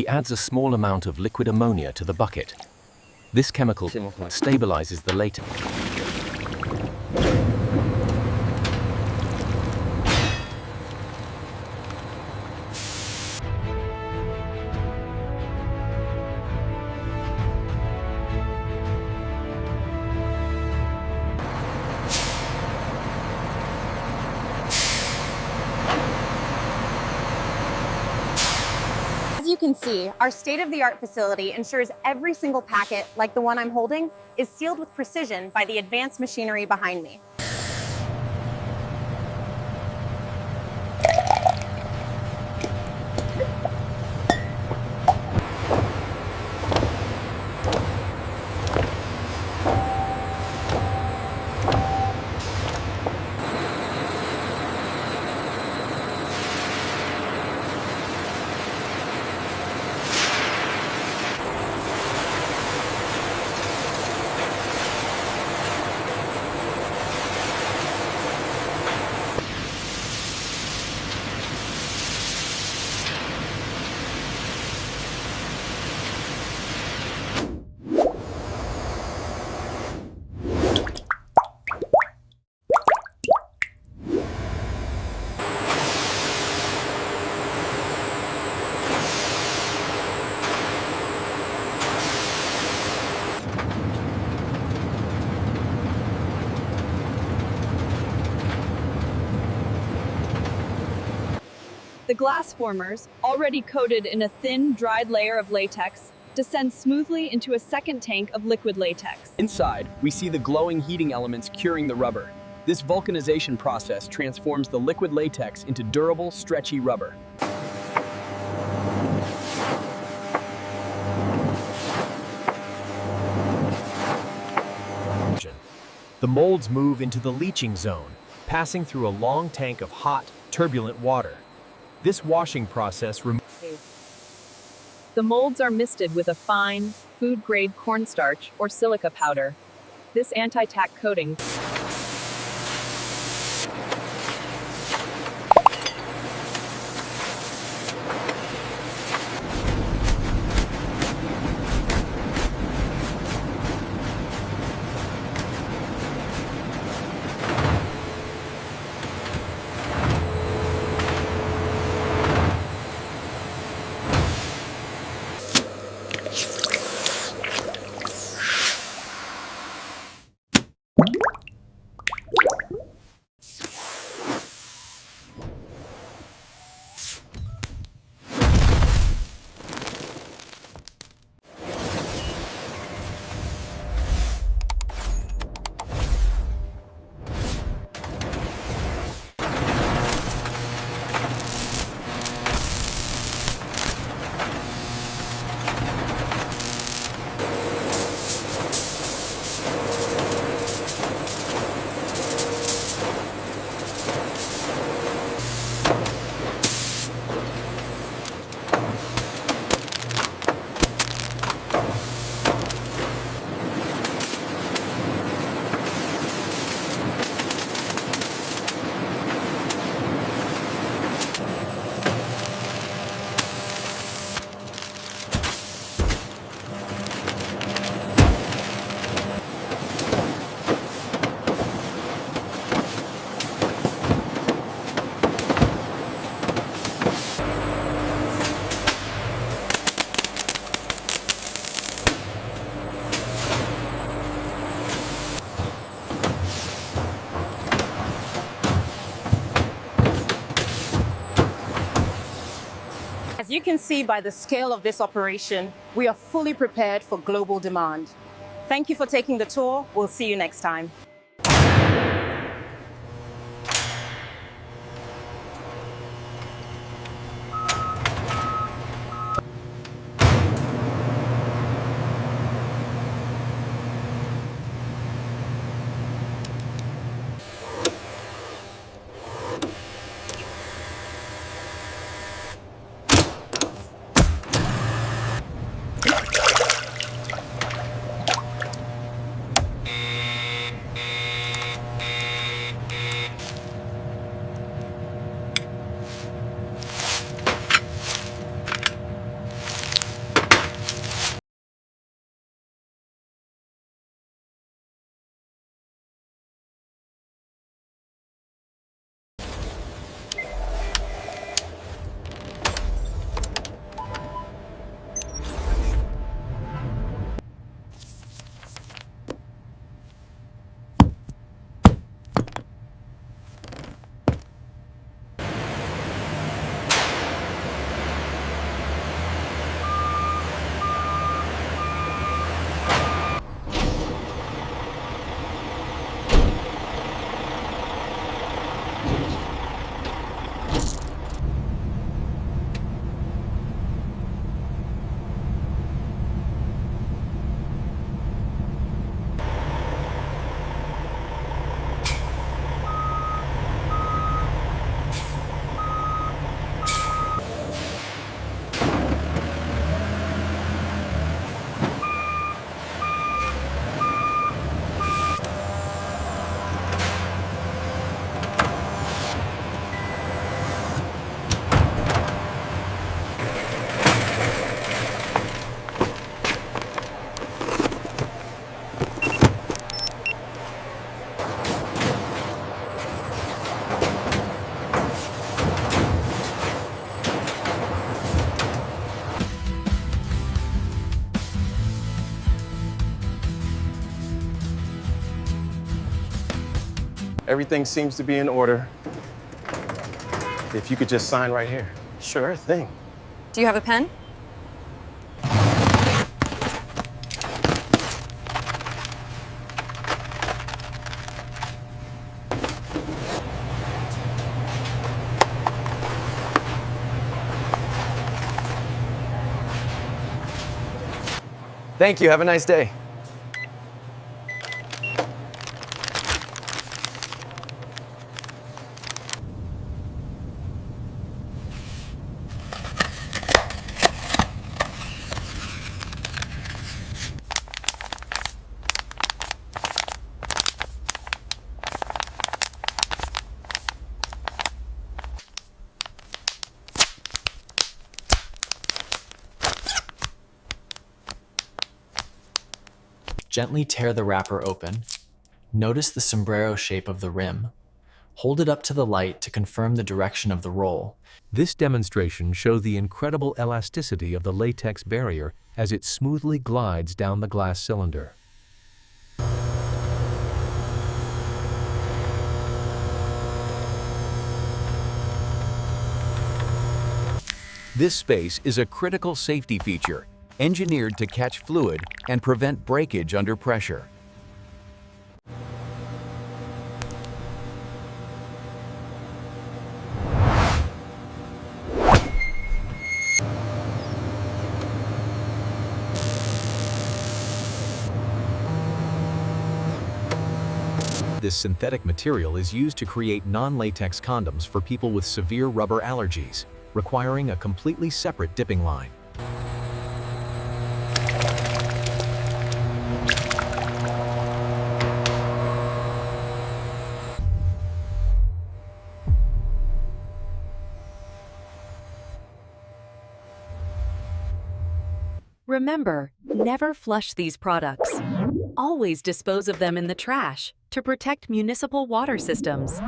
He adds a small amount of liquid ammonia to the bucket. This chemical stabilizes the latex. As you can see, our state-of-the-art facility ensures every single packet, like the one I'm holding, is sealed with precision by the advanced machinery behind me. The glass formers, already coated in a thin, dried layer of latex, descend smoothly into a second tank of liquid latex. Inside, we see the glowing heating elements curing the rubber. This vulcanization process transforms the liquid latex into durable, stretchy rubber. The molds move into the leaching zone, passing through a long tank of hot, turbulent water. This washing process removes. The molds are misted with a fine, food-grade cornstarch or silica powder. This anti-tack coating As you can see by the scale of this operation, we are fully prepared for global demand. Thank you for taking the tour. We'll see you next time. Everything seems to be in order. If you could just sign right here. Sure thing. Do you have a pen? Thank you. Have a nice day. Gently tear the wrapper open. Notice the sombrero shape of the rim. Hold it up to the light to confirm the direction of the roll. This demonstration shows the incredible elasticity of the latex barrier as it smoothly glides down the glass cylinder. This space is a critical safety feature, engineered to catch fluid and prevent breakage under pressure. This synthetic material is used to create non-latex condoms for people with severe rubber allergies, requiring a completely separate dipping line. Remember, never flush these products. Always dispose of them in the trash to protect municipal water systems.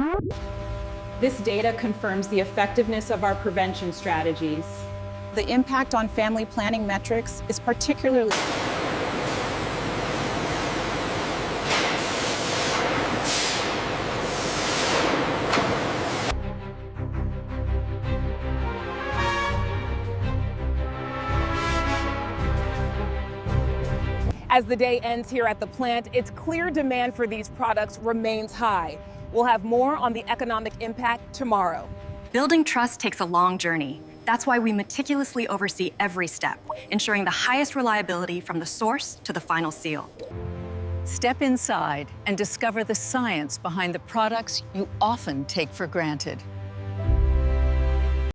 This data confirms the effectiveness of our prevention strategies. The impact on family planning metrics is particularly As the day ends here at the plant, it's clear demand for these products remains high. We'll have more on the economic impact tomorrow. Building trust takes a long journey. That's why we meticulously oversee every step, ensuring the highest reliability from the source to the final seal. Step inside and discover the science behind the products you often take for granted.